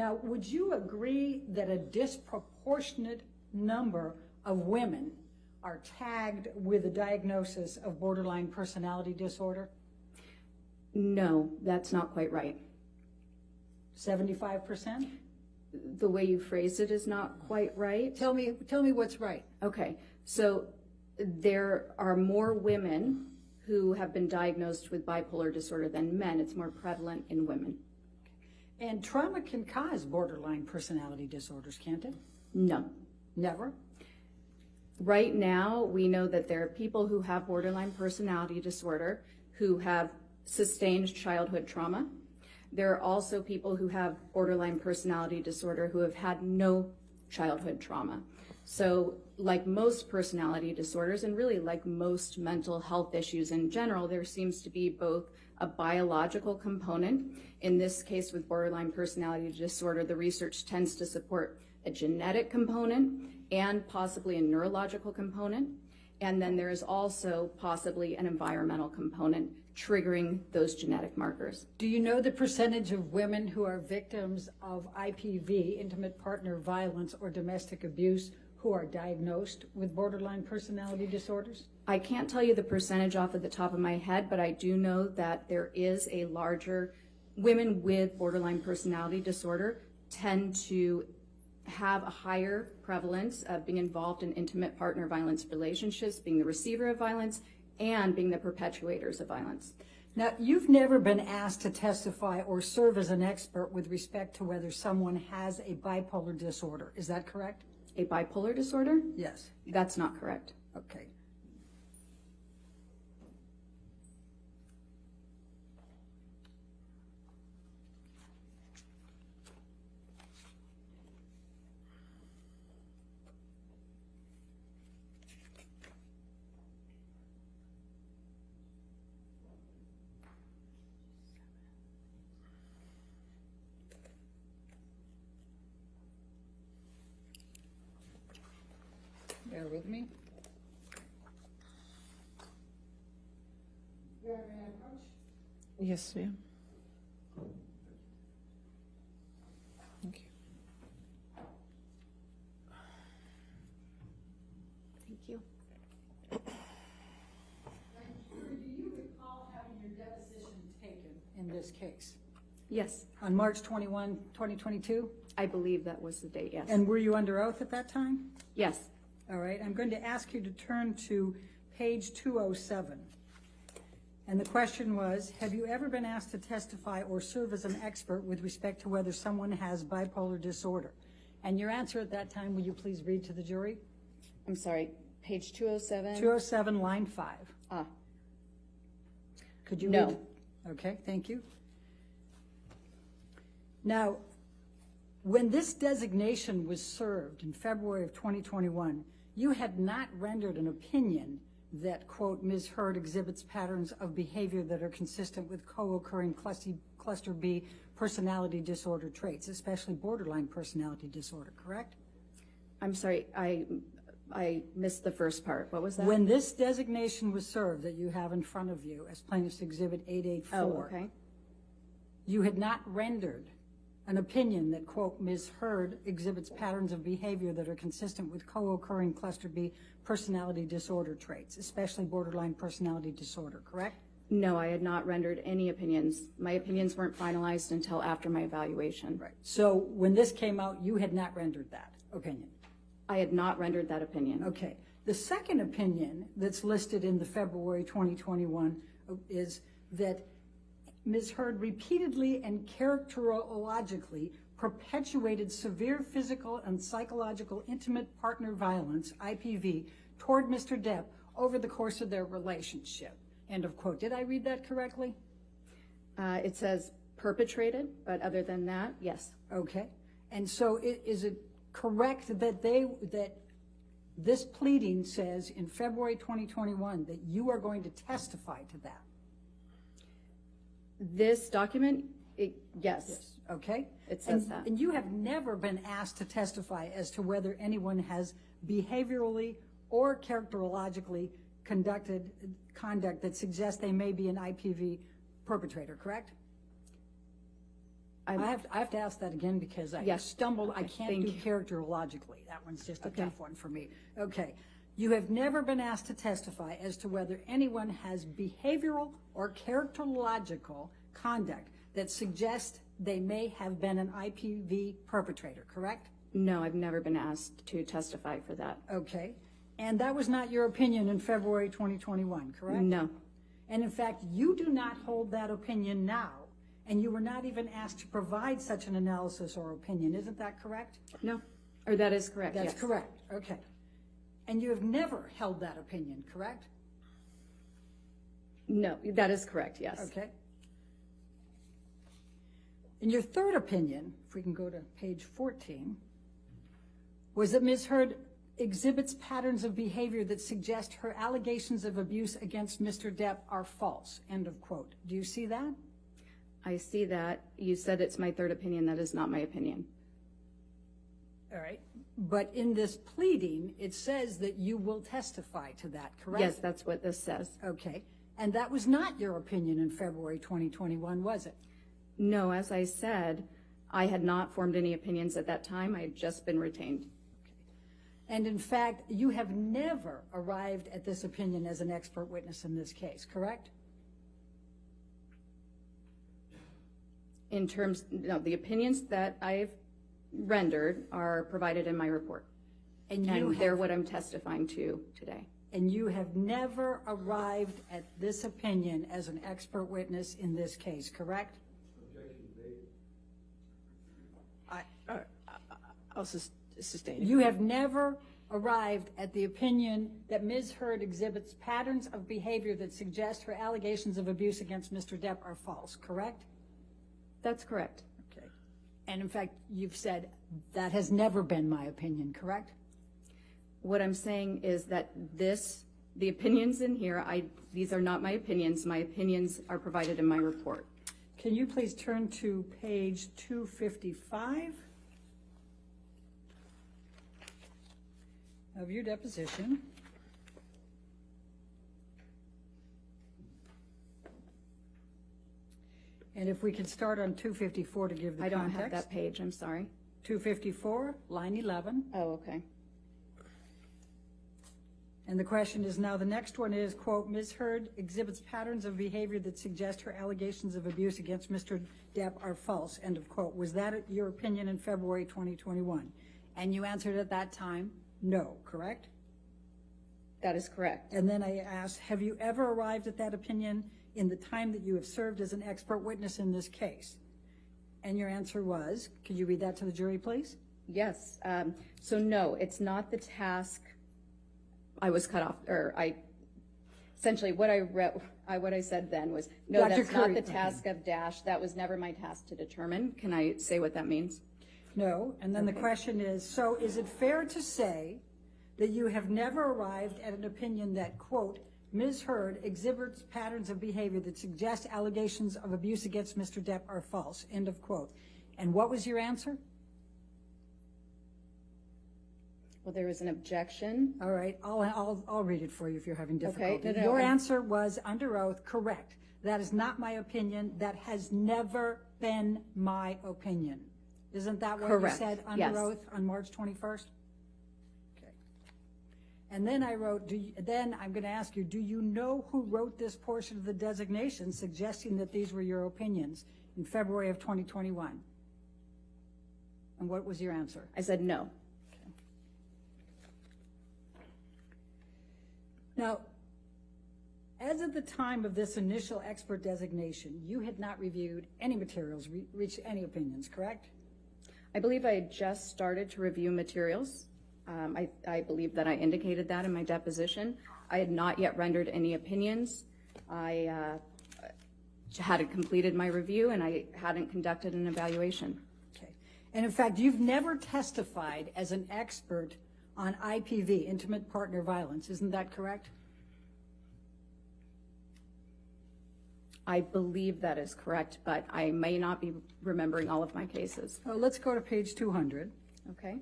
Now, would you agree that a disproportionate number of women are tagged with a diagnosis of borderline personality disorder? No, that's not quite right. 75%? The way you phrased it is not quite right. Tell me what's right. Okay, so there are more women who have been diagnosed with bipolar disorder than men. It's more prevalent in women. And trauma can cause borderline personality disorders, can't it? No. Never? Right now, we know that there are people who have borderline personality disorder who have sustained childhood trauma. There are also people who have borderline personality disorder who have had no childhood trauma. So like most personality disorders, and really like most mental health issues in general, there seems to be both a biological component. In this case with borderline personality disorder, the research tends to support a genetic component and possibly a neurological component. And then there is also possibly an environmental component triggering those genetic markers. Do you know the percentage of women who are victims of IPV, intimate partner violence, or domestic abuse who are diagnosed with borderline personality disorders? I can't tell you the percentage off of the top of my head, but I do know that there is a larger, women with borderline personality disorder tend to have a higher prevalence of being involved in intimate partner violence relationships, being the receiver of violence, and being the perpetuators of violence. Now, you've never been asked to testify or serve as an expert with respect to whether someone has a bipolar disorder. Is that correct? A bipolar disorder? Yes. That's not correct. Okay. Bear with me. Yes, ma'am. Thank you. Thank you. Do you recall having your deposition taken in this case? Yes, On March 21, 2022? I believe that was the date, yes. And were you under oath at that time? Yes. All right, I'm going to ask you to turn to page 207. And the question was, have you ever been asked to testify or serve as an expert with respect to whether someone has bipolar disorder? And your answer at that time, will you please read to the jury? I'm sorry, page 207? 207, line 5. Could you read? No. Okay, thank you. Now, when this designation was served in February of 2021, you had not rendered an opinion that, quote, Ms. Heard exhibits patterns of behavior that are consistent with co-occurring cluster B personality disorder traits, especially borderline personality disorder, correct? I'm sorry, I missed the first part. What was that? When this designation was served that you have in front of you as Plaintiff's Exhibit 884, Oh, okay. you had not rendered an opinion that, quote, Ms. Heard exhibits patterns of behavior that are consistent with co-occurring cluster B personality disorder traits, especially borderline personality disorder, correct? No, I had not rendered any opinions. My opinions weren't finalized until after my evaluation. Right. So when this came out, you had not rendered that opinion? I had not rendered that opinion. Okay. The second opinion that's listed in the February 2021 is that Ms. Heard repeatedly and characterologically perpetuated severe physical and psychological intimate partner violence, IPV, toward Mr. Depp over the course of their relationship. End of quote. Did I read that correctly? It says perpetrated, but other than that, yes. Okay. And so is it correct that that this pleading says in February 2021 that you are going to testify to that? This document, yes. Okay. It says that. And you have never been asked to testify as to whether anyone has behaviorally or characterologically conducted conduct that suggests they may be an IPV perpetrator, correct? I have to ask that again because I Yes. stumbled. I Okay, can't thank do you. characterologically. That one's just a Okay. tough one for me. Okay. You have never been asked to testify as to whether anyone has behavioral or characterological conduct that suggests they may have been an IPV perpetrator, correct? No, I've never been asked to testify for that. Okay. And that was not your opinion in February 2021, correct? No, And in fact, you do not hold that opinion now, and you were not even asked to provide such an analysis or opinion. Isn't that correct? no, or that is correct, That's yes. correct. Okay. And you have never held that opinion, correct? No, that is correct, yes. Okay. In your third opinion, if we can go to page 14, was that Ms. Heard exhibits patterns of behavior that suggest her allegations of abuse against Mr. Depp are false, end of quote. Do you see that? I see that. You said it's my third opinion. That is not my opinion. All right. But in this pleading, it says that you will testify to that, correct? Yes, that's what this says. Okay. And that was not your opinion in February 2021, was it? No, as I said, I had not formed any opinions at that time. I had just been retained. And in fact, you have never arrived at this opinion as an expert witness in this case, correct? In terms, no, the opinions that I've rendered are provided in my report. And They're what I'm testifying to today. And you have never arrived at this opinion as an expert witness in this case, correct? I'll sustain it. You have never arrived at the opinion that Ms. Heard exhibits patterns of behavior that suggest her allegations of abuse against Mr. Depp are false, correct? That's correct. Okay. And in fact, you've said that has never been my opinion, correct? What I'm saying is that the opinions in here, these are not my opinions. My opinions are provided in my report. Can you please turn to page 255 of your deposition? And if we could start on 254 to give the I don't context. have that page, I'm sorry. 254, line 11. Oh, okay. And the question is now, the next one is, quote, Ms. Heard exhibits patterns of behavior that suggest her allegations of abuse against Mr. Depp are false, end of quote. Was that your opinion in February 2021? And you answered at that time, no, correct? That is correct. And then I asked, have you ever arrived at that opinion in the time that you have served as an expert witness in this case? And your answer was, could you read that to the jury, please? Yes. So no, it's not the task. I was cut off, or essentially what I said then was, no, Dr. that's Curry, not the okay. task of Dash. That was never my task to determine. Can I say what that means? No. And then the question is, so is it fair to say that you have never arrived at an opinion that, quote, Ms. Heard exhibits patterns of behavior that suggest allegations of abuse against Mr. Depp are false, end of quote. And what was your answer? Well, there was an objection. All right, I'll read it for you if you're having difficulty. no, Your answer was under oath, correct. That is not my opinion. That has never been my opinion. Isn't that what Correct. you said under Yes. oath on March 21st? Okay. And then I wrote, then I'm going to ask you, do you know who wrote this portion of the designation suggesting that these were your opinions in February of 2021? And what was your answer? I said no. Now, as of the time of this initial expert designation, you had not reviewed any materials, reached any opinions, correct? I believe I had just started to review materials. I believe that I indicated that in my deposition. I had not yet rendered any opinions. I hadn't completed my review, and I hadn't conducted an evaluation. Okay. And in fact, you've never testified as an expert on IPV, intimate partner violence. Isn't that correct? I believe that is correct, but I may not be remembering all of my cases. Oh, let's go to page 200. Okay?